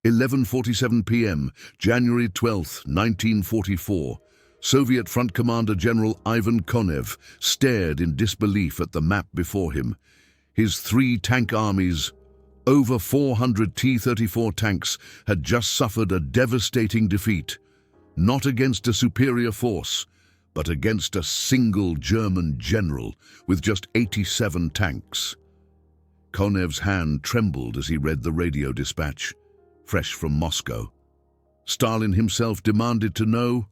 11:47 p.m., January 12, 1944. Soviet Front Commander General Ivan Konev stared in disbelief at the map before him. His 3 tank armies, over 400 T-34 tanks, had just suffered a devastating defeat, not against a superior force, but against a single German general with just 87 tanks. Konev's hand trembled as he read the radio dispatch, fresh from Moscow. Stalin himself demanded to know,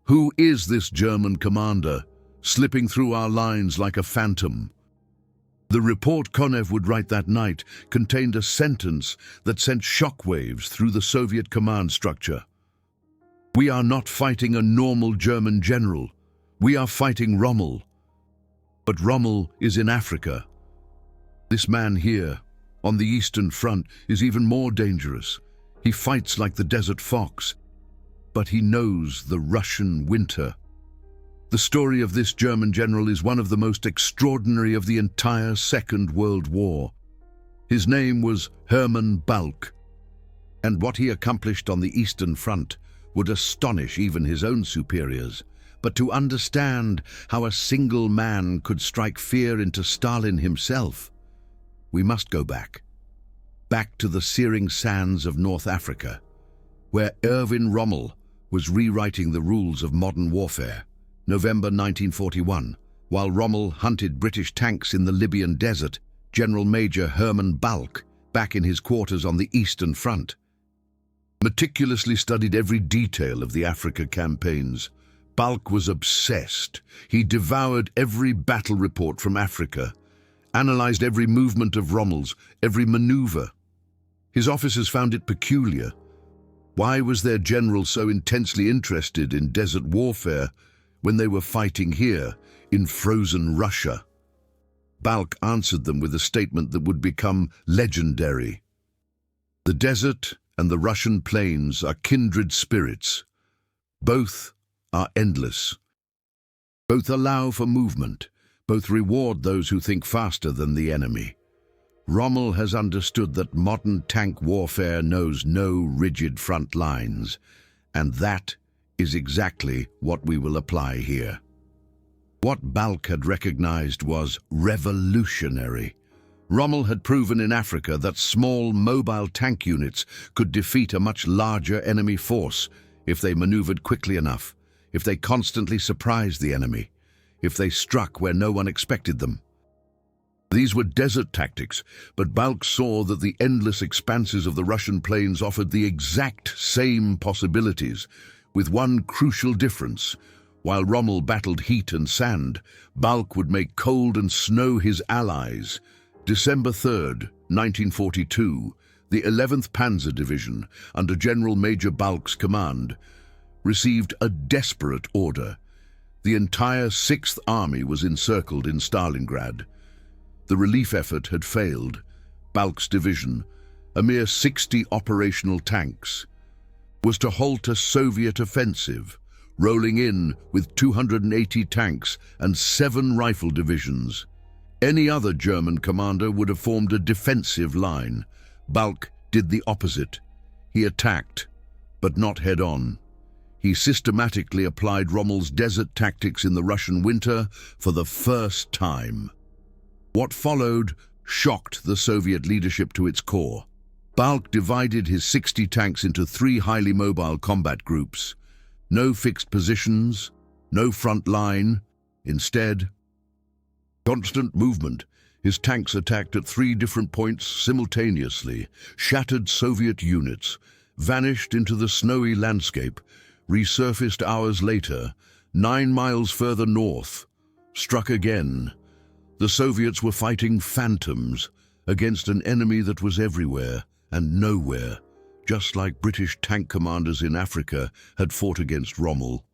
who is this German commander, slipping through our lines like a phantom? The report Konev would write that night contained a sentence that sent shockwaves through the Soviet command structure. We are not fighting a normal German general. We are fighting Rommel. But Rommel is in Africa. This man here, on the Eastern Front, is even more dangerous. He fights like the desert fox, but he knows the Russian winter. The story of this German general is one of the most extraordinary of the entire Second World War. His name was Hermann Balck, and what he accomplished on the Eastern Front would astonish even his own superiors. But to understand how a single man could strike fear into Stalin himself, we must go back to the searing sands of North Africa, where Erwin Rommel was rewriting the rules of modern warfare. November 1941, while Rommel hunted British tanks in the Libyan desert, General Major Hermann Balck, back in his quarters on the Eastern Front, meticulously studied every detail of the Africa campaigns. Balck was obsessed. He devoured every battle report from Africa, analyzed every movement of Rommel's, every maneuver. His officers found it peculiar. Why was their general so intensely interested in desert warfare when they were fighting here, in frozen Russia? Balck answered them with a statement that would become legendary. The desert and the Russian plains are kindred spirits. Both are endless. Both allow for movement. Both reward those who think faster than the enemy. Rommel has understood that modern tank warfare knows no rigid front lines, and that is exactly what we will apply here. What Balck had recognized was revolutionary. Rommel had proven in Africa that small mobile tank units could defeat a much larger enemy force if they maneuvered quickly enough, if they constantly surprised the enemy, if they struck where no one expected them. These were desert tactics, but Balck saw that the endless expanses of the Russian plains offered the exact same possibilities, with one crucial difference. While Rommel battled heat and sand, Balck would make cold and snow his allies. December 3rd, 1942, the 11th Panzer Division, under General Major Balck's command, received a desperate order. The entire 6th Army was encircled in Stalingrad. The relief effort had failed. Balck's division, a mere 60 operational tanks, was to halt a Soviet offensive, rolling in with 280 tanks and 7 rifle divisions. Any other German commander would have formed a defensive line. Balck did the opposite. He attacked, but not head-on. He systematically applied Rommel's desert tactics in the Russian winter for the first time. What followed shocked the Soviet leadership to its core. Balck divided his 60 tanks into 3 highly mobile combat groups. No fixed positions, no front line. Instead, constant movement. His tanks attacked at 3 different points simultaneously, shattered Soviet units, vanished into the snowy landscape, resurfaced hours later, 9 miles further north, struck again. The Soviets were fighting phantoms against an enemy that was everywhere and nowhere, just like British tank commanders in Africa had fought against Rommel.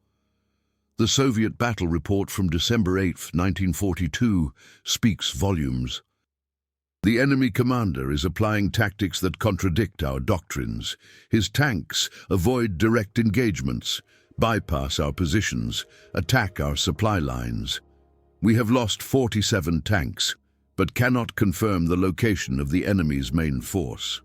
The Soviet battle report from December 8, 1942, speaks volumes. The enemy commander is applying tactics that contradict our doctrines. His tanks avoid direct engagements, bypass our positions, attack our supply lines. We have lost 47 tanks, but cannot confirm the location of the enemy's main force.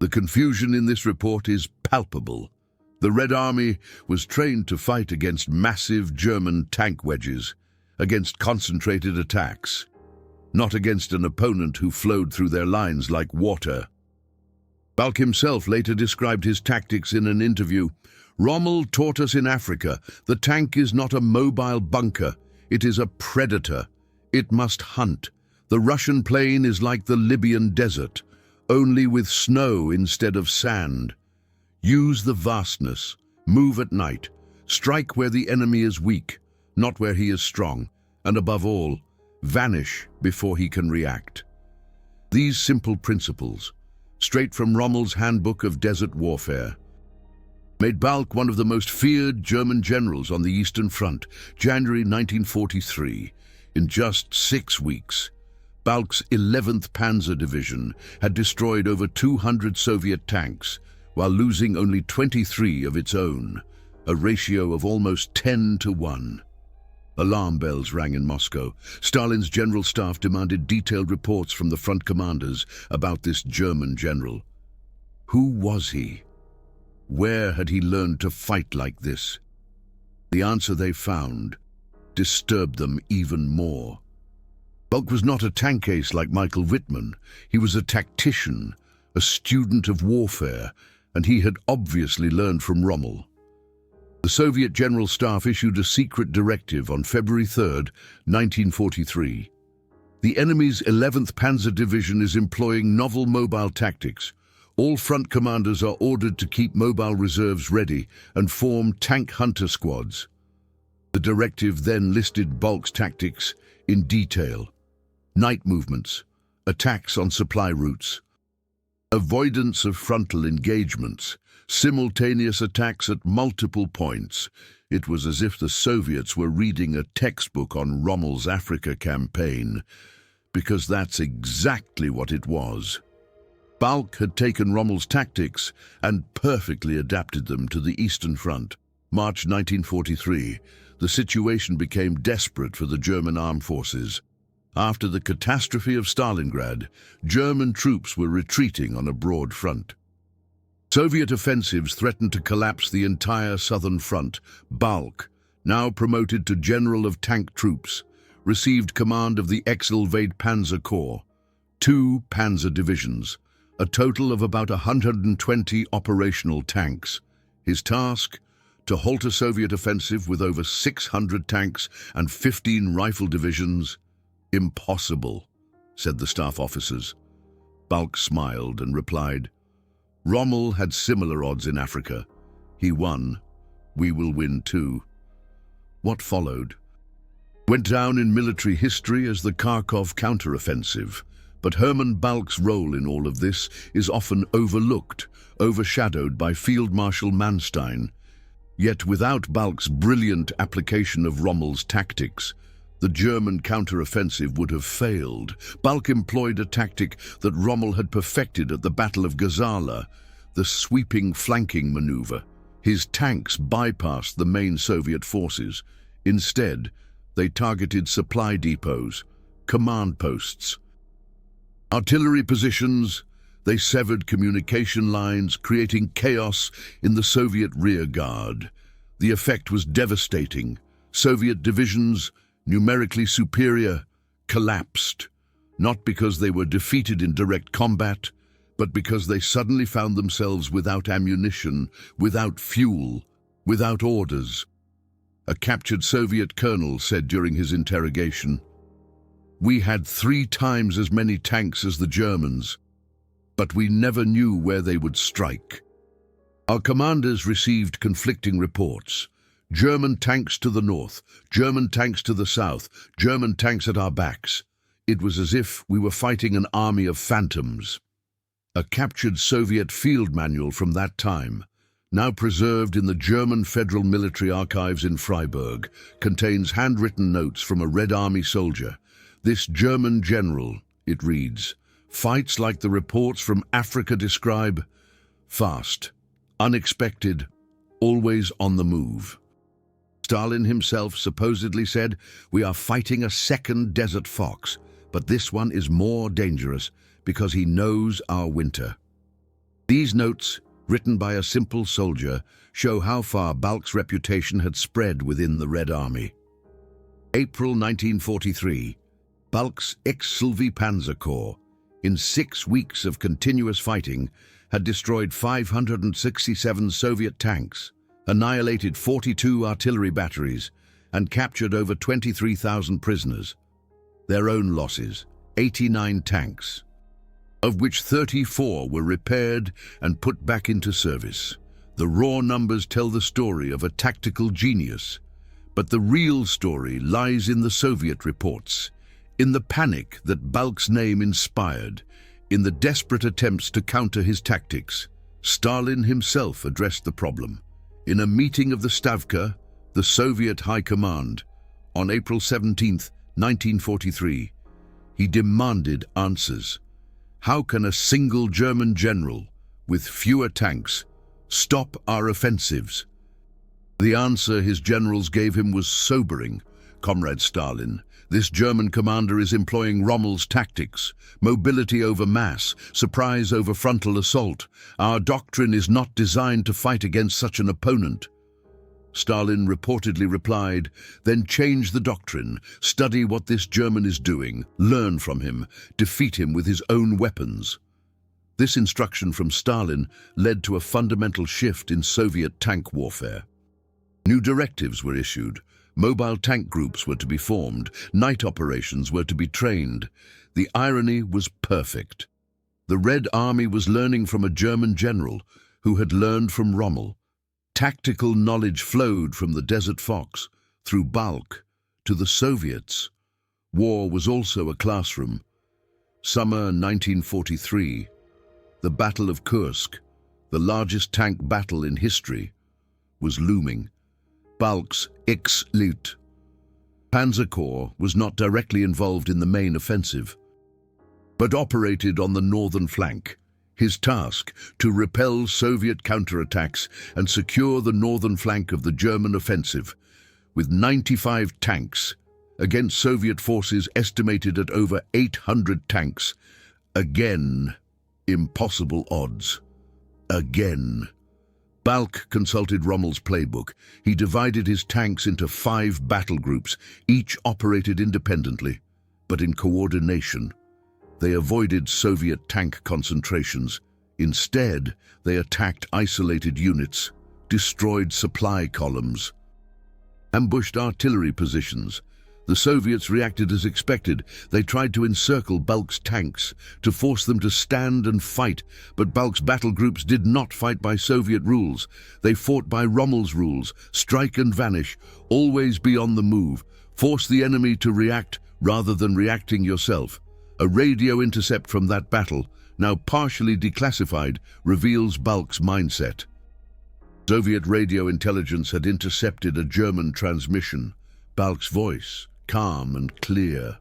The confusion in this report is palpable. The Red Army was trained to fight against massive German tank wedges, against concentrated attacks, not against an opponent who flowed through their lines like water. Balck himself later described his tactics in an interview. "Rommel taught us in Africa, the tank is not a mobile bunker, it is a predator. It must hunt. The Russian plain is like the Libyan desert, only with snow instead of sand. Use the vastness, move at night, strike where the enemy is weak, not where he is strong, and above all, vanish before he can react." These simple principles, straight from Rommel's Handbook of Desert Warfare, made Balck one of the most feared German generals on the Eastern Front. January 1943. In just 6 weeks, Balck's 11th Panzer Division had destroyed over 200 Soviet tanks, while losing only 23 of its own, a ratio of almost 10-1. Alarm bells rang in Moscow. Stalin's general staff demanded detailed reports from the front commanders about this German general. Who was he? Where had he learned to fight like this? The answer they found disturbed them even more. Balck was not a tank ace like Michael Wittmann. He was a tactician, a student of warfare, and he had obviously learned from Rommel. The Soviet General Staff issued a secret directive on February 3, 1943. The enemy's 11th Panzer Division is employing novel mobile tactics. All front commanders are ordered to keep mobile reserves ready and form tank hunter squads. The directive then listed Balck's tactics in detail: night movements, attacks on supply routes, avoidance of frontal engagements, simultaneous attacks at multiple points. It was as if the Soviets were reading a textbook on Rommel's Africa campaign, because that's exactly what it was. Balck had taken Rommel's tactics and perfectly adapted them to the Eastern Front. March 1943, the situation became desperate for the German armed forces. After the catastrophe of Stalingrad, German troops were retreating on a broad front. Soviet offensives threatened to collapse the entire southern front. Balck, now promoted to General of Tank Troops, received command of the Exilvade Panzer Corps, 2 panzer divisions, a total of about 120 operational tanks. His task? To halt a Soviet offensive with over 600 tanks and 15 rifle divisions? Impossible, said the staff officers. Balck smiled and replied, "Rommel had similar odds in Africa. He won. We will win too." What followed went down in military history as the Kharkov counteroffensive. But Hermann Balck's role in all of this is often overlooked, overshadowed by Field Marshal Manstein. Yet without Balck's brilliant application of Rommel's tactics, the German counteroffensive would have failed. Balck employed a tactic that Rommel had perfected at the Battle of Gazala, the sweeping flanking maneuver. His tanks bypassed the main Soviet forces. Instead, they targeted supply depots, command posts, artillery positions. They severed communication lines, creating chaos in the Soviet rear guard. The effect was devastating. Soviet divisions, numerically superior, collapsed, not because they were defeated in direct combat, but because they suddenly found themselves without ammunition, without fuel, without orders. A captured Soviet colonel said during his interrogation, "We had 3 times as many tanks as the Germans, but we never knew where they would strike." Our commanders received conflicting reports. German tanks to the north, German tanks to the south, German tanks at our backs. It was as if we were fighting an army of phantoms. A captured Soviet field manual from that time, now preserved in the German Federal Military Archives in Freiburg, contains handwritten notes from a Red Army soldier. This German general, it reads, fights like the reports from Africa describe: fast, unexpected, always on the move. Stalin himself supposedly said, "We are fighting a second Desert Fox, but this one is more dangerous because he knows our winter." These notes, written by a simple soldier, show how far Balk's reputation had spread within the Red Army. April 1943. Balk's ex-Sylvie Panzer Corps, in 6 weeks of continuous fighting, had destroyed 567 Soviet tanks, annihilated 42 artillery batteries, and captured over 23,000 prisoners. Their own losses, 89 tanks, of which 34 were repaired and put back into service. The raw numbers tell the story of a tactical genius, but the real story lies in the Soviet reports, in the panic that Balk's name inspired, in the desperate attempts to counter his tactics. Stalin himself addressed the problem. In a meeting of the Stavka, the Soviet High Command, on April 17, 1943, he demanded answers. How can a single German general, with fewer tanks, stop our offensives? The answer his generals gave him was sobering. Comrade Stalin, this German commander is employing Rommel's tactics, mobility over mass, surprise over frontal assault. Our doctrine is not designed to fight against such an opponent. Stalin reportedly replied, then change the doctrine, study what this German is doing, learn from him, defeat him with his own weapons. This instruction from Stalin led to a fundamental shift in Soviet tank warfare. New directives were issued. Mobile tank groups were to be formed. Night operations were to be trained. The irony was perfect. The Red Army was learning from a German general who had learned from Rommel. Tactical knowledge flowed from the Desert Fox, through Balk, to the Soviets. War was also a classroom. Summer 1943. The Battle of Kursk, the largest tank battle in history, was looming. Balk's ex-Lt. Panzer Corps was not directly involved in the main offensive, but operated on the northern flank. His task, to repel Soviet counterattacks and secure the northern flank of the German offensive, with 95 tanks against Soviet forces estimated at over 800 tanks. Again, impossible odds. Again. Balk consulted Rommel's playbook. He divided his tanks into 5 battle groups, each operated independently, but in coordination. They avoided Soviet tank concentrations. Instead, they attacked isolated units, destroyed supply columns, ambushed artillery positions. The Soviets reacted as expected. They tried to encircle Balk's tanks, to force them to stand and fight, but Balk's battle groups did not fight by Soviet rules. They fought by Rommel's rules: strike and vanish, always be on the move, force the enemy to react rather than reacting yourself. A radio intercept from that battle, now partially declassified, reveals Balk's mindset. Soviet radio intelligence had intercepted a German transmission. Balk's voice, calm and clear.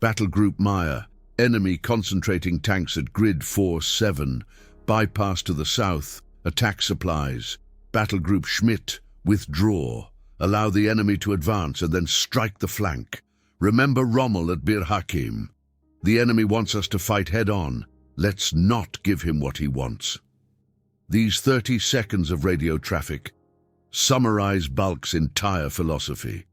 Battle Group Meyer, enemy concentrating tanks at Grid 4-7, bypass to the south, attack supplies. Battle Group Schmidt, withdraw, allow the enemy to advance and then strike the flank. Remember Rommel at Bir Hakeim. The enemy wants us to fight head-on. Let's not give him what he wants. These 30 seconds of radio traffic summarize Balk's entire philosophy.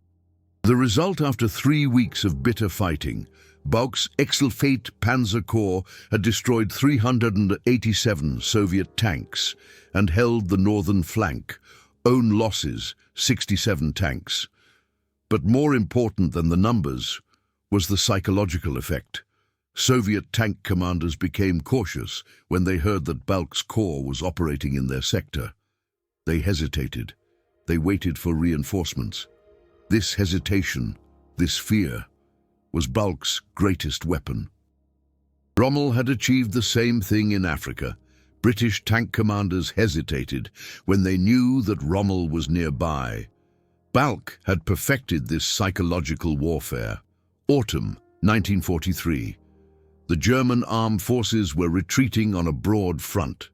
The result, after 3 weeks of bitter fighting, Balk's Exelfate Panzer Corps had destroyed 387 Soviet tanks and held the northern flank. Own losses, 67 tanks. But more important than the numbers was the psychological effect. Soviet tank commanders became cautious when they heard that Balk's corps was operating in their sector. They hesitated. They waited for reinforcements. This hesitation, this fear, was Balk's greatest weapon. Rommel had achieved the same thing in Africa. British tank commanders hesitated when they knew that Rommel was nearby. Balk had perfected this psychological warfare. Autumn 1943. The German armed forces were retreating on a broad front.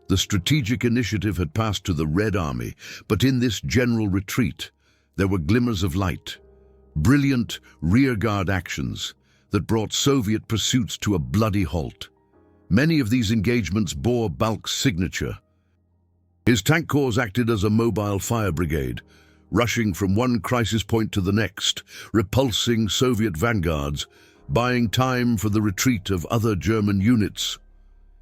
The strategic initiative had passed to the Red Army, but in this general retreat, there were glimmers of light, brilliant rearguard actions that brought Soviet pursuits to a bloody halt. Many of these engagements bore Balk's signature. His tank corps acted as a mobile fire brigade, rushing from one crisis point to the next, repulsing Soviet vanguards, buying time for the retreat of other German units.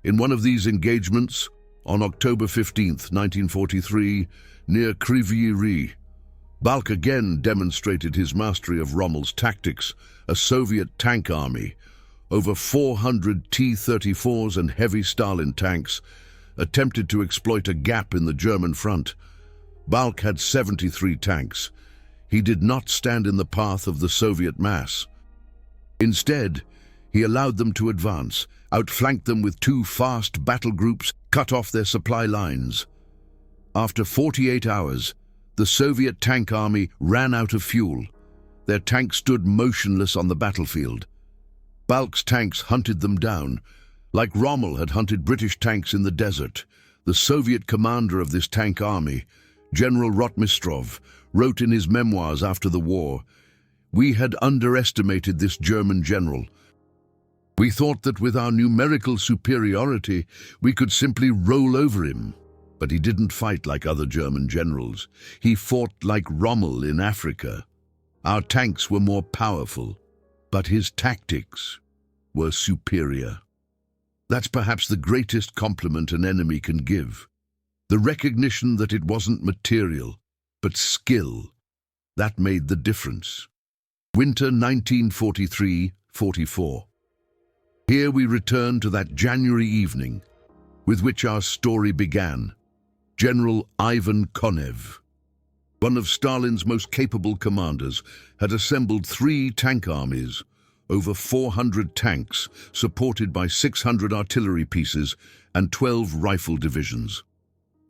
In one of these engagements, on October 15, 1943, near Kryvyi Rih, Balk again demonstrated his mastery of Rommel's tactics. A Soviet tank army, over 400 T-34s and heavy Stalin tanks, attempted to exploit a gap in the German front. Balk had 73 tanks. He did not stand in the path of the Soviet mass. Instead, he allowed them to advance, outflanked them with two fast battle groups, cut off their supply lines. After 48 hours, the Soviet tank army ran out of fuel. Their tanks stood motionless on the battlefield. Balk's tanks hunted them down, like Rommel had hunted British tanks in the desert. The Soviet commander of this tank army, General Rotmistrov, wrote in his memoirs after the war, "We had underestimated this German general. We thought that with our numerical superiority, we could simply roll over him. But he didn't fight like other German generals. He fought like Rommel in Africa. Our tanks were more powerful, but his tactics were superior." That's perhaps the greatest compliment an enemy can give. The recognition that it wasn't material, but skill. That made the difference. Winter 1943-44. Here we return to that January evening, with which our story began. General Ivan Konev, one of Stalin's most capable commanders, had assembled 3 tank armies, over 400 tanks, supported by 600 artillery pieces and 12 rifle divisions.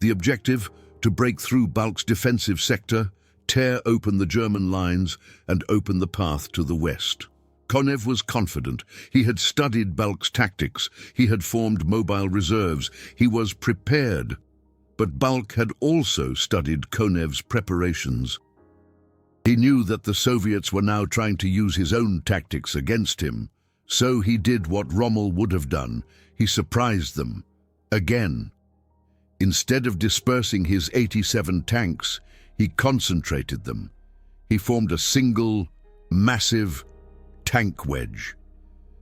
The objective, to break through Balk's defensive sector, tear open the German lines, and open the path to the west. Konev was confident. He had studied Balk's tactics. He had formed mobile reserves. He was prepared. But Balk had also studied Konev's preparations. He knew that the Soviets were now trying to use his own tactics against him. So he did what Rommel would have done. He surprised them. Again. Instead of dispersing his 87 tanks, he concentrated them. He formed a single, massive tank wedge.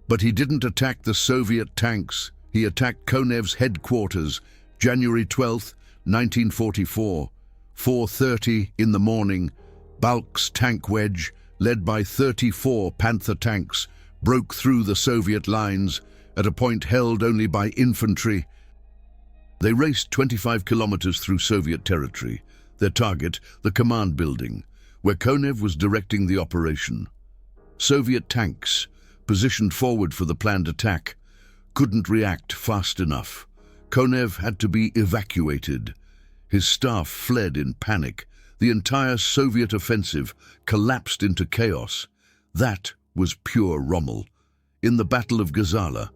But he didn't attack the Soviet tanks. He attacked Konev's headquarters, January 12, 1944, 4:30 in the morning. Balk's tank wedge, led by 34 Panther tanks, broke through the Soviet lines at a point held only by infantry. They raced 25 kilometers through Soviet territory, their target the command building, where Konev was directing the operation. Soviet tanks, positioned forward for the planned attack, couldn't react fast enough. Konev had to be evacuated. His staff fled in panic. The entire Soviet offensive collapsed into chaos. That was pure Rommel. In the Battle of Gazala,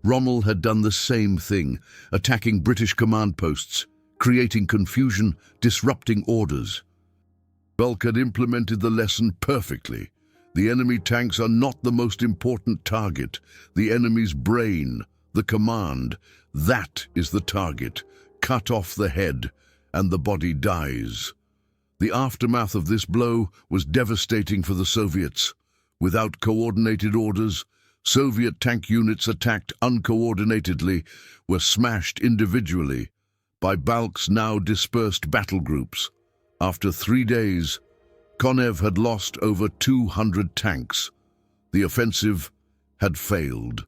Rommel had done the same thing, attacking British command posts, creating confusion, disrupting orders. Balk had implemented the lesson perfectly. The enemy tanks are not the most important target. The enemy's brain, the command, that is the target. Cut off the head, and the body dies. The aftermath of this blow was devastating for the Soviets. Without coordinated orders, Soviet tank units attacked uncoordinatedly, were smashed individually by Balk's now dispersed battle groups. After 3 days, Konev had lost over 200 tanks. The offensive had failed.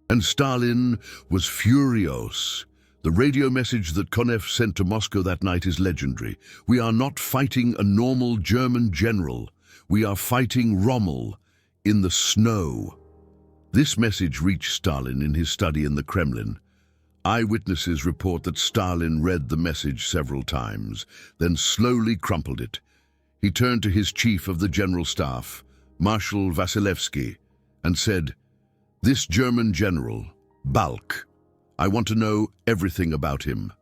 And Stalin was furious. The radio message that Konev sent to Moscow that night is legendary. "We are not fighting a normal German general. We are fighting Rommel in the snow." This message reached Stalin in his study in the Kremlin. Eyewitnesses report that Stalin read the message several times, then slowly crumpled it. He turned to his chief of the general staff, Marshal Vasilevsky, and said, "This German general, Balk, I want to know everything about him.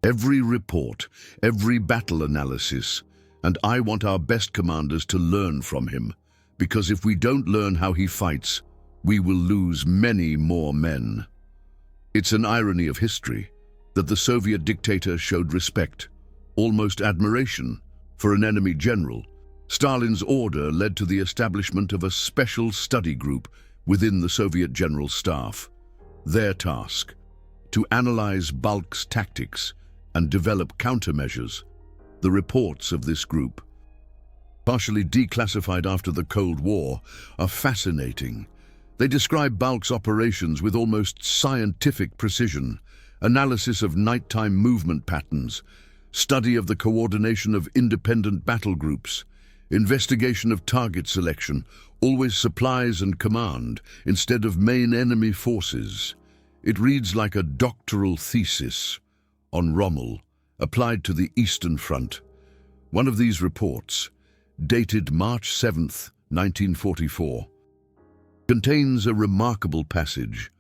Every report, every battle analysis, and I want our best commanders to learn from him, because if we don't learn how he fights, we will lose many more men." It's an irony of history that the Soviet dictator showed respect, almost admiration, for an enemy general. Stalin's order led to the establishment of a special study group within the Soviet General Staff. Their task: to analyze Balk's tactics and develop countermeasures. The reports of this group, partially declassified after the Cold War, are fascinating. They describe Balk's operations with almost scientific precision: analysis of nighttime movement patterns, study of the coordination of independent battle groups, investigation of target selection, always supplies and command instead of main enemy forces. It reads like a doctoral thesis on Rommel, applied to the Eastern Front. One of these reports, dated March 7th, 1944, contains a remarkable passage.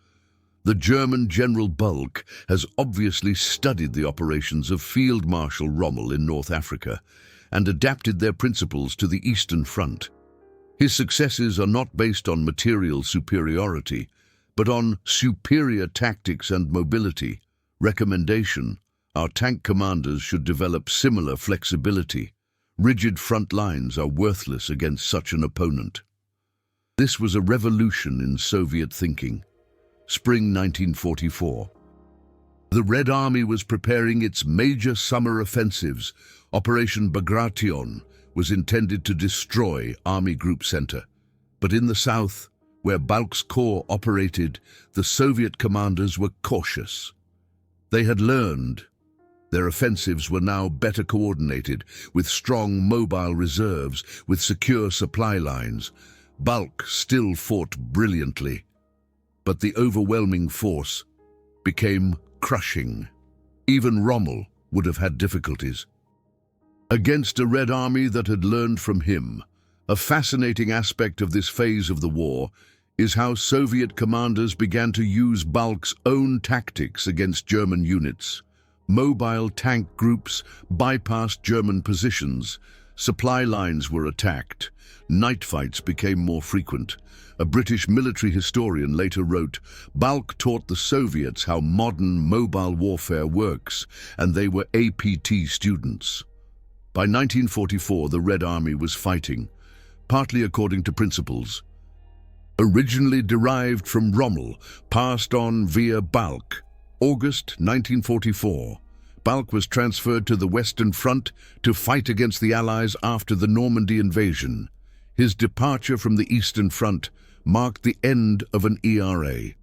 The German General Balk has obviously studied the operations of Field Marshal Rommel in North Africa and adapted their principles to the Eastern Front. His successes are not based on material superiority, but on superior tactics and mobility. Recommendation: our tank commanders should develop similar flexibility. Rigid front lines are worthless against such an opponent. This was a revolution in Soviet thinking. Spring 1944. The Red Army was preparing its major summer offensives. Operation Bagration was intended to destroy Army Group Center. But in the south, where Balk's corps operated, the Soviet commanders were cautious. They had learned. Their offensives were now better coordinated, with strong mobile reserves, with secure supply lines. Balk still fought brilliantly, but the overwhelming force became crushing. Even Rommel would have had difficulties. Against a Red Army that had learned from him, a fascinating aspect of this phase of the war is how Soviet commanders began to use Balk's own tactics against German units. Mobile tank groups bypassed German positions. Supply lines were attacked. Night fights became more frequent. A British military historian later wrote, "Balk taught the Soviets how modern mobile warfare works, and they were APT students." By 1944, the Red Army was fighting, partly according to principles originally derived from Rommel, passed on via Balk. August 1944. Balk was transferred to the Western Front to fight against the Allies after the Normandy invasion. His departure from the Eastern Front marked the end of an ERA.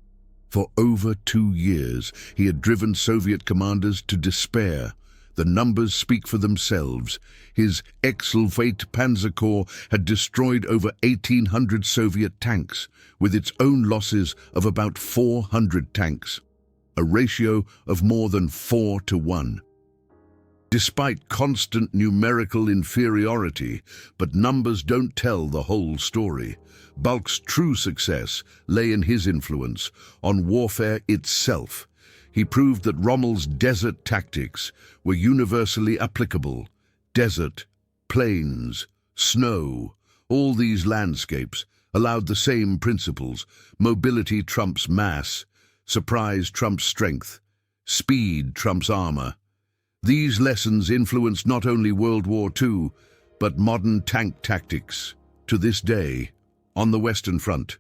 For over 2 years, he had driven Soviet commanders to despair. The numbers speak for themselves. His Exsulfate Panzer Corps had destroyed over 1,800 Soviet tanks, with its own losses of about 400 tanks, a ratio of more than 4 to 1. Despite constant numerical inferiority, but numbers don't tell the whole story. Balk's true success lay in his influence on warfare itself. He proved that Rommel's desert tactics were universally applicable. Desert, plains, snow, all these landscapes allowed the same principles. Mobility trumps mass, surprise trumps strength, speed trumps armor. These lessons influenced not only World War II, but modern tank tactics. To this day, on the Western Front,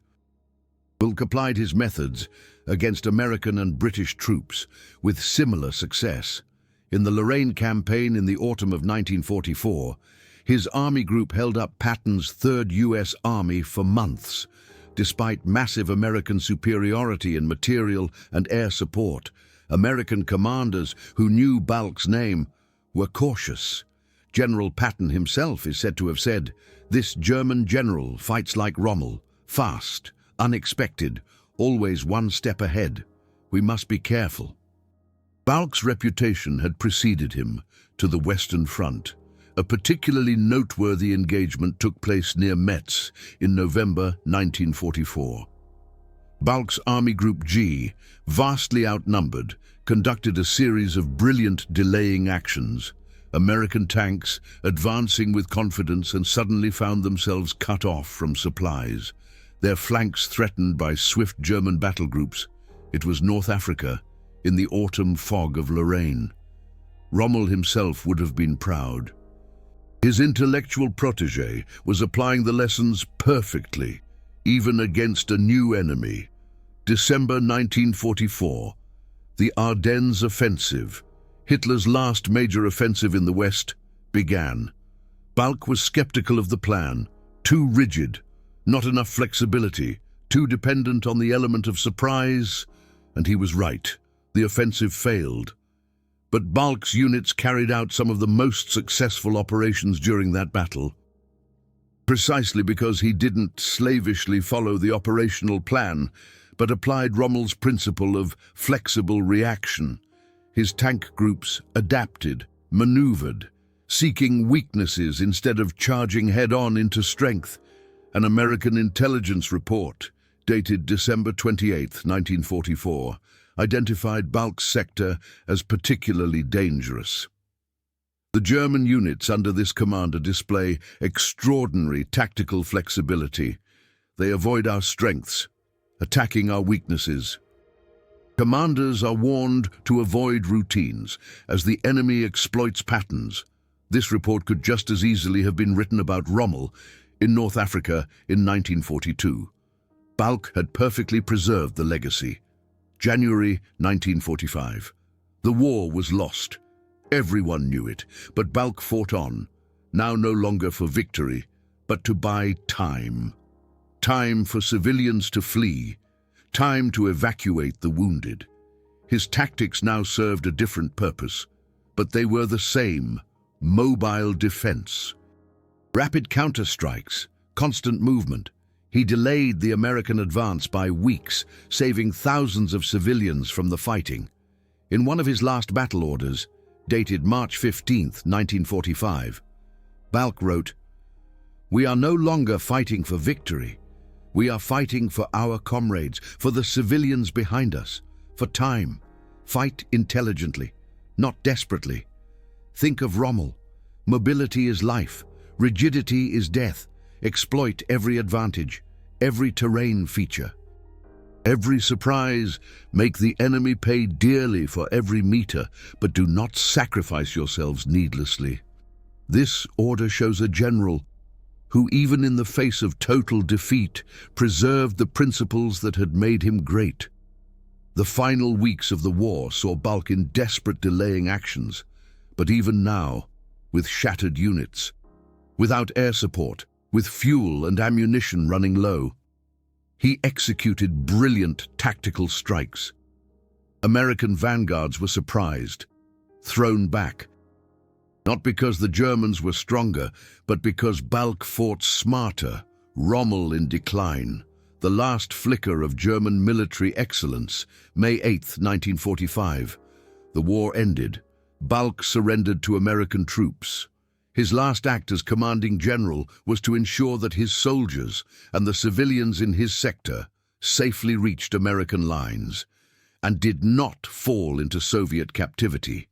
Balk applied his methods against American and British troops with similar success. In the Lorraine campaign in the autumn of 1944, his army group held up Patton's Third U.S. Army for months. Despite massive American superiority in material and air support, American commanders who knew Balk's name were cautious. General Patton himself is said to have said, "This German general fights like Rommel, fast, unexpected, always one step ahead. We must be careful." Balk's reputation had preceded him to the Western Front. A particularly noteworthy engagement took place near Metz in November 1944. Balk's Army Group G, vastly outnumbered, conducted a series of brilliant delaying actions. American tanks, advancing with confidence, and suddenly found themselves cut off from supplies. Their flanks threatened by swift German battle groups. It was North Africa, in the autumn fog of Lorraine. Rommel himself would have been proud. His intellectual protege was applying the lessons perfectly, even against a new enemy. December 1944. The Ardennes offensive, Hitler's last major offensive in the West, began. Balck was skeptical of the plan, too rigid, not enough flexibility, too dependent on the element of surprise, and he was right. The offensive failed. But Balck's units carried out some of the most successful operations during that battle, precisely because he didn't slavishly follow the operational plan, but applied Rommel's principle of flexible reaction. His tank groups adapted, maneuvered, seeking weaknesses instead of charging head-on into strength. An American intelligence report, dated December 28, 1944, identified Balck's sector as particularly dangerous. The German units under this commander display extraordinary tactical flexibility. They avoid our strengths, attacking our weaknesses. Commanders are warned to avoid routines as the enemy exploits patterns. This report could just as easily have been written about Rommel in North Africa in 1942. Balck had perfectly preserved the legacy. January 1945. The war was lost. Everyone knew it, but Balck fought on, now no longer for victory, but to buy time. Time for civilians to flee, time to evacuate the wounded. His tactics now served a different purpose, but they were the same: mobile defense. Rapid counterstrikes, constant movement. He delayed the American advance by weeks, saving thousands of civilians from the fighting. In one of his last battle orders, dated March 15, 1945, Balck wrote, "We are no longer fighting for victory. We are fighting for our comrades, for the civilians behind us, for time. Fight intelligently, not desperately. Think of Rommel. Mobility is life, rigidity is death. Exploit every advantage, every terrain feature. Every surprise, make the enemy pay dearly for every meter, but do not sacrifice yourselves needlessly." This order shows a general who, even in the face of total defeat, preserved the principles that had made him great. The final weeks of the war saw Balck in desperate delaying actions, but even now, with shattered units, without air support, with fuel and ammunition running low, he executed brilliant tactical strikes. American vanguards were surprised, thrown back, not because the Germans were stronger, but because Balck fought smarter. Rommel in decline, the last flicker of German military excellence, May 8, 1945. The war ended. Balck surrendered to American troops. His last act as commanding general was to ensure that his soldiers and the civilians in his sector safely reached American lines and did not fall into Soviet captivity.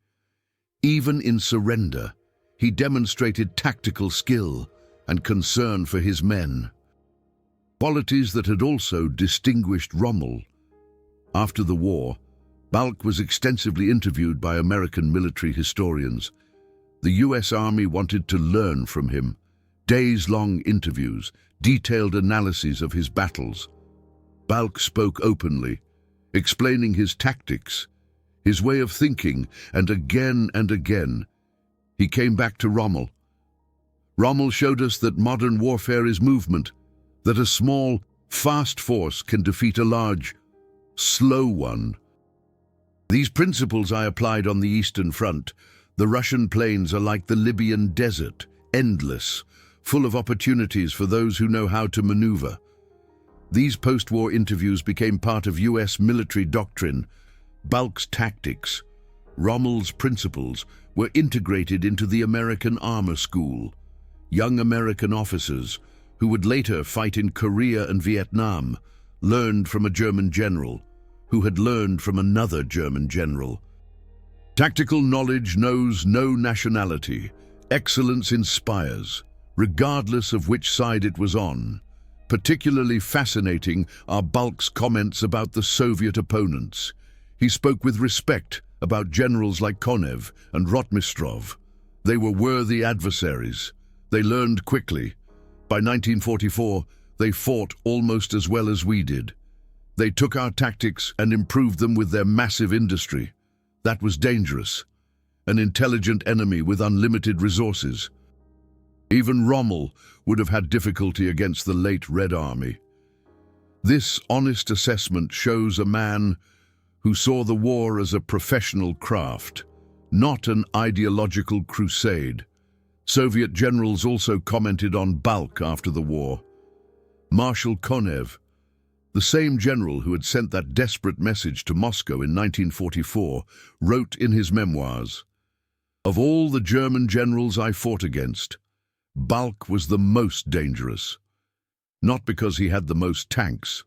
Even in surrender, he demonstrated tactical skill and concern for his men, qualities that had also distinguished Rommel. After the war, Balck was extensively interviewed by American military historians. The U.S. Army wanted to learn from him. Days-long interviews, detailed analyses of his battles. Balck spoke openly, explaining his tactics, his way of thinking, and again, he came back to Rommel. Rommel showed us that modern warfare is movement, that a small, fast force can defeat a large, slow one. These principles I applied on the Eastern Front. The Russian plains are like the Libyan desert, endless, full of opportunities for those who know how to maneuver. These post-war interviews became part of U.S. military doctrine. Balck's tactics, Rommel's principles, were integrated into the American Armor School. Young American officers, who would later fight in Korea and Vietnam, learned from a German general, who had learned from another German general. Tactical knowledge knows no nationality. Excellence inspires, regardless of which side it was on. Particularly fascinating are Balk's comments about the Soviet opponents. He spoke with respect about generals like Konev and Rotmistrov. They were worthy adversaries. They learned quickly. By 1944, they fought almost as well as we did. They took our tactics and improved them with their massive industry. That was dangerous. An intelligent enemy with unlimited resources. Even Rommel would have had difficulty against the late Red Army. This honest assessment shows a man who saw the war as a professional craft, not an ideological crusade. Soviet generals also commented on Balk after the war. Marshal Konev, the same general who had sent that desperate message to Moscow in 1944, wrote in his memoirs, "Of all the German generals I fought against, Balk was the most dangerous, not because he had the most tanks,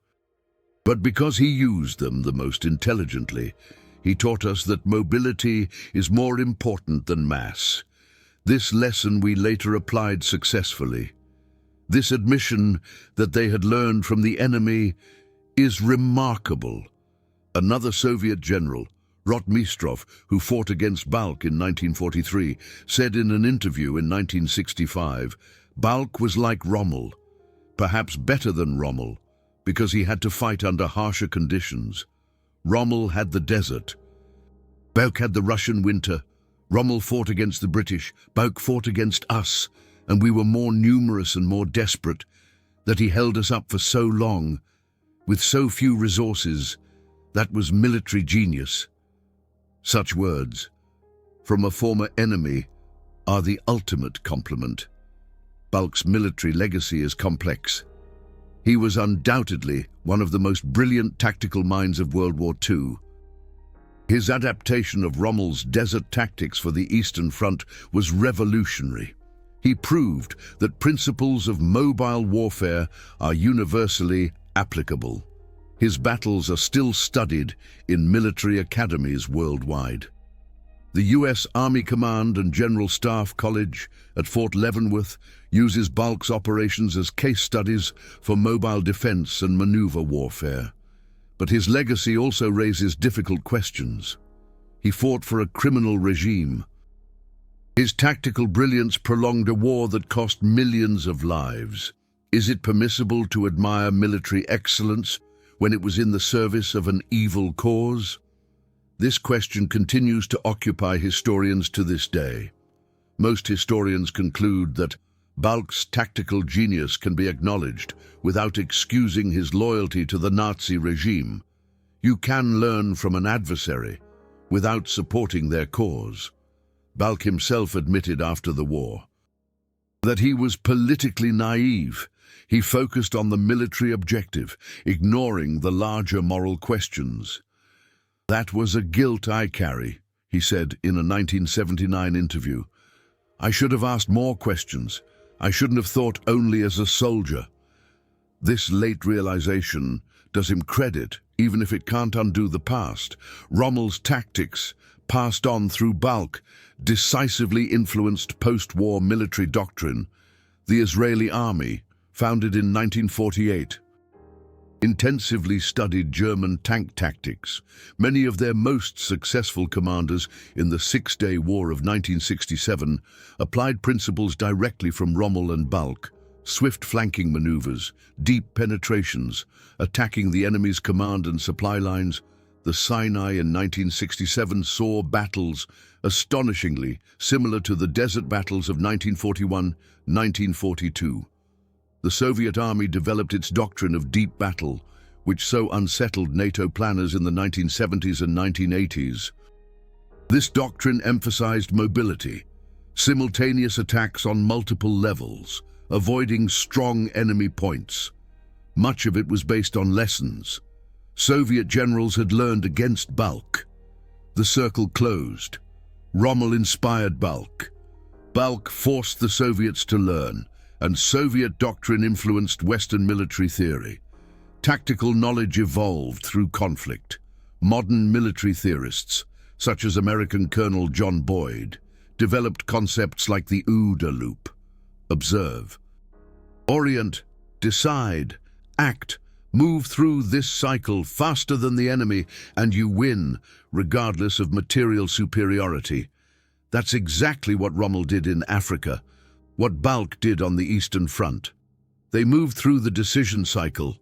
but because he used them the most intelligently. He taught us that mobility is more important than mass. This lesson we later applied successfully. This admission that they had learned from the enemy is remarkable." Another Soviet general, Rotmistrov, who fought against Balk in 1943, said in an interview in 1965, "Balk was like Rommel, perhaps better than Rommel, because he had to fight under harsher conditions. Rommel had the desert. Balk had the Russian winter. Rommel fought against the British. Balk fought against us, and we were more numerous and more desperate, that he held us up for so long, with so few resources. That was military genius." Such words from a former enemy are the ultimate compliment. Balk's military legacy is complex. He was undoubtedly one of the most brilliant tactical minds of World War II. His adaptation of Rommel's desert tactics for the Eastern Front was revolutionary. He proved that principles of mobile warfare are universally applicable. His battles are still studied in military academies worldwide. The U.S. Army Command and General Staff College at Fort Leavenworth uses Balk's operations as case studies for mobile defense and maneuver warfare. But his legacy also raises difficult questions. He fought for a criminal regime. His tactical brilliance prolonged a war that cost millions of lives. Is it permissible to admire military excellence when it was in the service of an evil cause? This question continues to occupy historians to this day. Most historians conclude that Balk's tactical genius can be acknowledged without excusing his loyalty to the Nazi regime. You can learn from an adversary without supporting their cause. Balk himself admitted after the war that he was politically naive. He focused on the military objective, ignoring the larger moral questions. "That was a guilt I carry," he said in a 1979 interview. "I should have asked more questions. I shouldn't have thought only as a soldier." This late realization does him credit, even if it can't undo the past. Rommel's tactics, passed on through Balk, decisively influenced post-war military doctrine. The Israeli army, founded in 1948, intensively studied German tank tactics. Many of their most successful commanders in the Six-Day War of 1967 applied principles directly from Rommel and Balk: swift flanking maneuvers, deep penetrations, attacking the enemy's command and supply lines. The Sinai in 1967 saw battles astonishingly similar to the desert battles of 1941-1942. The Soviet army developed its doctrine of deep battle, which so unsettled NATO planners in the 1970s and 1980s. This doctrine emphasized mobility, simultaneous attacks on multiple levels, avoiding strong enemy points. Much of it was based on lessons Soviet generals had learned against Balk. The circle closed. Rommel inspired Balk. Balk forced the Soviets to learn, and Soviet doctrine influenced Western military theory. Tactical knowledge evolved through conflict. Modern military theorists, such as American Colonel John Boyd, developed concepts like the OODA loop: observe, orient, decide, act, move through this cycle faster than the enemy, and you win, regardless of material superiority. That's exactly what Rommel did in Africa, what Balck did on the Eastern Front. They moved through the decision cycle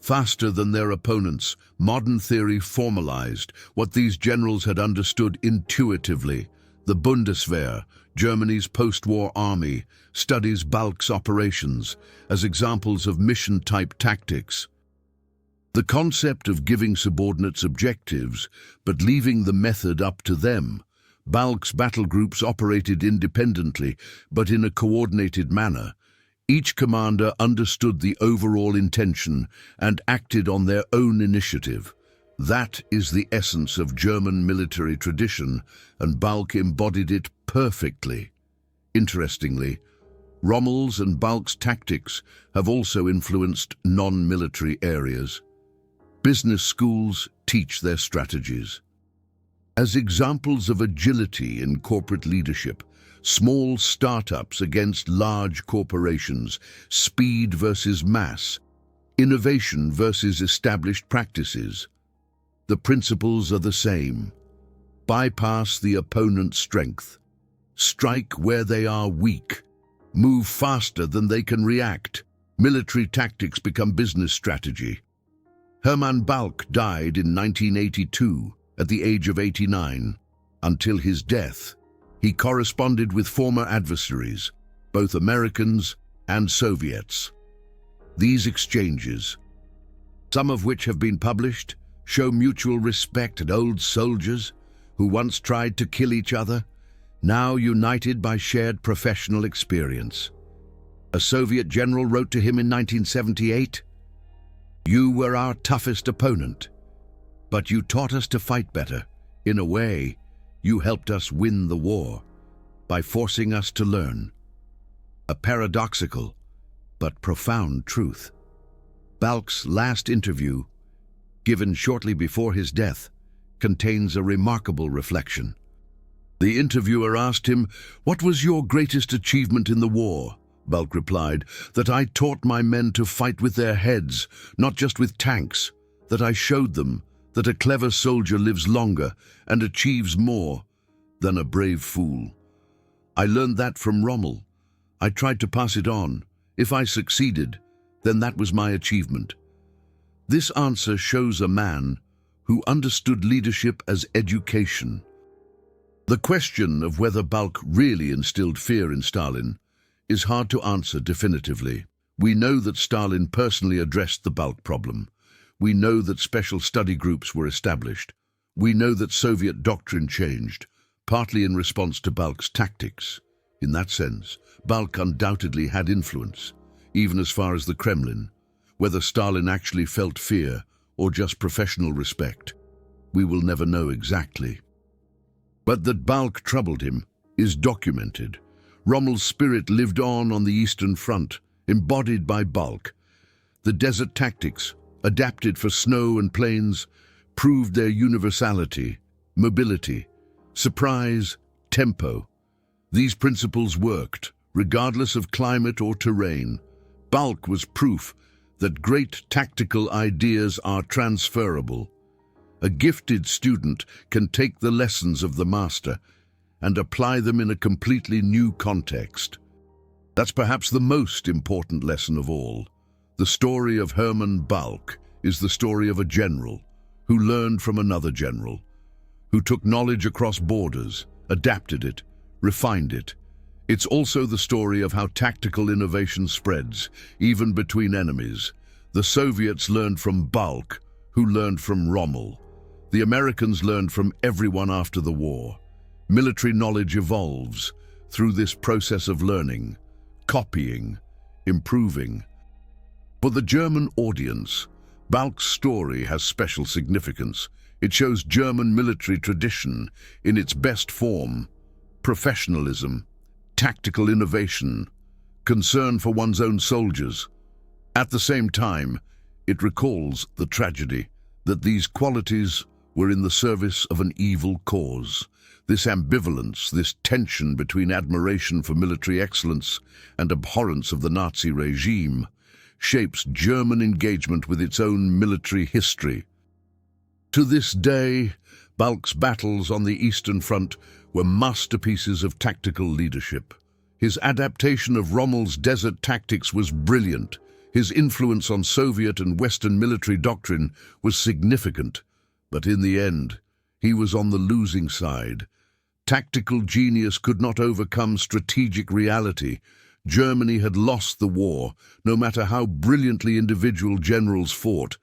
faster than their opponents. Modern theory formalized what these generals had understood intuitively. The Bundeswehr, Germany's post-war army, studies Balck's operations as examples of mission-type tactics. The concept of giving subordinates objectives, but leaving the method up to them. Balck's battle groups operated independently, but in a coordinated manner. Each commander understood the overall intention and acted on their own initiative. That is the essence of German military tradition, and Balck embodied it perfectly. Interestingly, Rommel's and Balck's tactics have also influenced non-military areas. Business schools teach their strategies. As examples of agility in corporate leadership, small startups against large corporations, speed versus mass, innovation versus established practices. The principles are the same. Bypass the opponent's strength. Strike where they are weak. Move faster than they can react. Military tactics become business strategy. Hermann Balck died in 1982 at the age of 89. Until his death, he corresponded with former adversaries, both Americans and Soviets. These exchanges, some of which have been published, show mutual respect at old soldiers who once tried to kill each other, now united by shared professional experience. A Soviet general wrote to him in 1978, "You were our toughest opponent, but you taught us to fight better. In a way, you helped us win the war by forcing us to learn." A paradoxical but profound truth. Balck's last interview, given shortly before his death, contains a remarkable reflection. The interviewer asked him, "What was your greatest achievement in the war?" Balck replied, "That I taught my men to fight with their heads, not just with tanks, that I showed them that a clever soldier lives longer and achieves more than a brave fool. I learned that from Rommel. I tried to pass it on. If I succeeded, then that was my achievement." This answer shows a man who understood leadership as education. The question of whether Balck really instilled fear in Stalin is hard to answer definitively. We know that Stalin personally addressed the Balck problem. We know that special study groups were established. We know that Soviet doctrine changed, partly in response to Balck's tactics. In that sense, Balck undoubtedly had influence, even as far as the Kremlin. Whether Stalin actually felt fear or just professional respect, we will never know exactly. But that Balck troubled him is documented. Rommel's spirit lived on the Eastern Front, embodied by Balck. The desert tactics, adapted for snow and plains, proved their universality, mobility, surprise, tempo. These principles worked, regardless of climate or terrain. Balck was proof that great tactical ideas are transferable. A gifted student can take the lessons of the master and apply them in a completely new context. That's perhaps the most important lesson of all. The story of Hermann Balck is the story of a general who learned from another general, who took knowledge across borders, adapted it, refined it. It's also the story of how tactical innovation spreads, even between enemies. The Soviets learned from Balck, who learned from Rommel. The Americans learned from everyone after the war. Military knowledge evolves through this process of learning, copying, improving. For the German audience, Balck's story has special significance. It shows German military tradition in its best form: professionalism, tactical innovation, concern for one's own soldiers. At the same time, it recalls the tragedy that these qualities were in the service of an evil cause. This ambivalence, this tension between admiration for military excellence and abhorrence of the Nazi regime, shapes German engagement with its own military history. To this day, Balck's battles on the Eastern Front were masterpieces of tactical leadership. His adaptation of Rommel's desert tactics was brilliant. His influence on Soviet and Western military doctrine was significant, but in the end, he was on the losing side. Tactical genius could not overcome strategic reality. Germany had lost the war, no matter how brilliantly individual generals fought.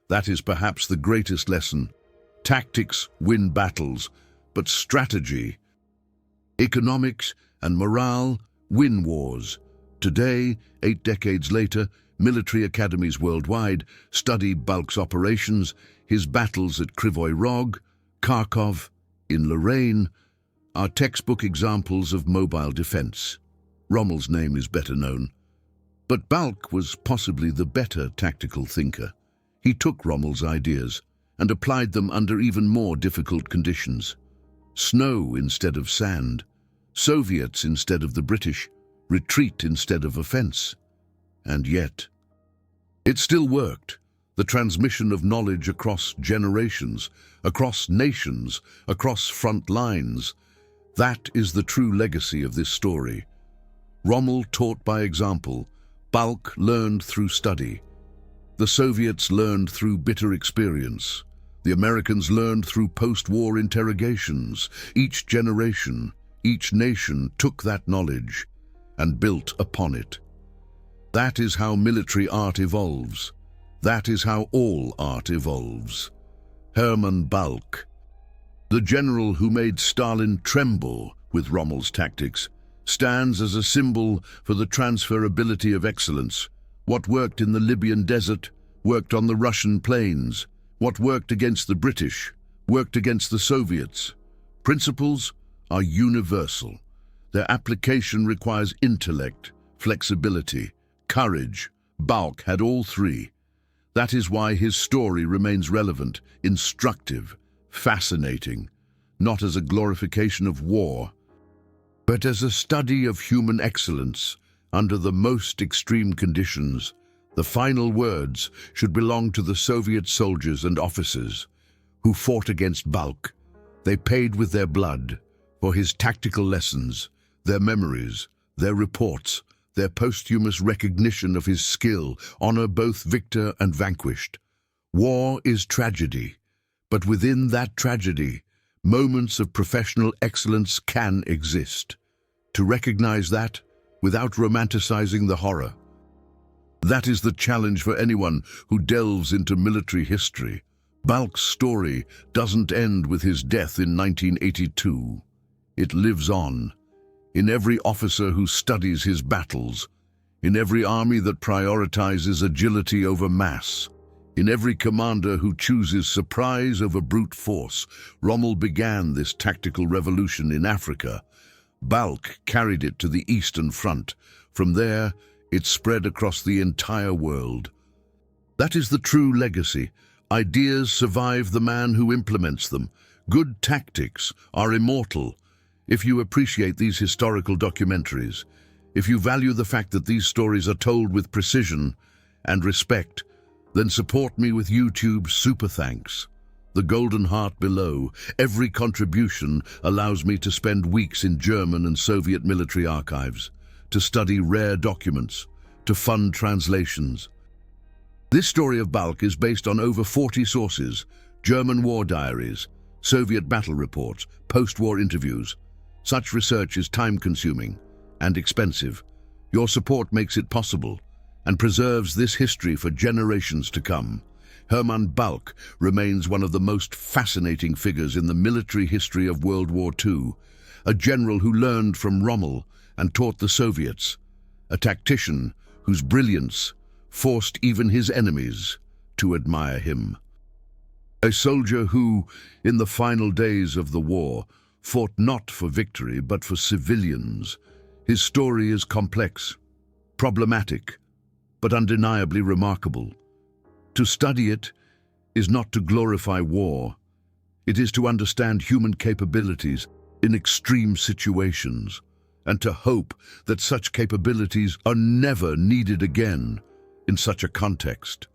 That is perhaps the greatest lesson. Tactics win battles, but strategy, economics, and morale win wars. Today, 8 decades later, military academies worldwide study Balck's operations, his battles at Krivoy Rog, Kharkov, in Lorraine, are textbook examples of mobile defense. Rommel's name is better known, but Balck was possibly the better tactical thinker. He took Rommel's ideas and applied them under even more difficult conditions. Snow instead of sand, Soviets instead of the British, retreat instead of offense. And yet, it still worked. The transmission of knowledge across generations, across nations, across front lines. That is the true legacy of this story. Rommel taught by example, Balck learned through study. The Soviets learned through bitter experience. The Americans learned through post-war interrogations. Each generation, each nation took that knowledge and built upon it. That is how military art evolves. That is how all art evolves. Hermann Balck, the general who made Stalin tremble with Rommel's tactics, stands as a symbol for the transferability of excellence. What worked in the Libyan desert worked on the Russian plains. What worked against the British worked against the Soviets. Principles are universal. Their application requires intellect, flexibility, courage. Balck had all three. That is why his story remains relevant, instructive, fascinating, not as a glorification of war, but as a study of human excellence under the most extreme conditions. The final words should belong to the Soviet soldiers and officers who fought against Balck. They paid with their blood for his tactical lessons, their memories, their reports, their posthumous recognition of his skill honor both victor and vanquished. War is tragedy, but within that tragedy, moments of professional excellence can exist. To recognize that without romanticizing the horror. That is the challenge for anyone who delves into military history. Balck's story doesn't end with his death in 1982. It lives on, in every officer who studies his battles, in every army that prioritizes agility over mass, in every commander who chooses surprise over brute force. Rommel began this tactical revolution in Africa. Balck carried it to the Eastern Front. From there, it spread across the entire world. That is the true legacy. Ideas survive the man who implements them. Good tactics are immortal. If you appreciate these historical documentaries, if you value the fact that these stories are told with precision and respect, then support me with YouTube's super thanks. The golden heart below. Every contribution allows me to spend weeks in German and Soviet military archives, to study rare documents, to fund translations. This story of Balck is based on over 40 sources: German war diaries, Soviet battle reports, post-war interviews. Such research is time-consuming and expensive. Your support makes it possible and preserves this history for generations to come. Hermann Balck remains one of the most fascinating figures in the military history of World War II, a general who learned from Rommel and taught the Soviets, a tactician whose brilliance forced even his enemies to admire him. A soldier who, in the final days of the war, fought not for victory but for civilians. His story is complex, problematic, but undeniably remarkable. To study it is not to glorify war. It is to understand human capabilities in extreme situations, and to hope that such capabilities are never needed again. in such a context.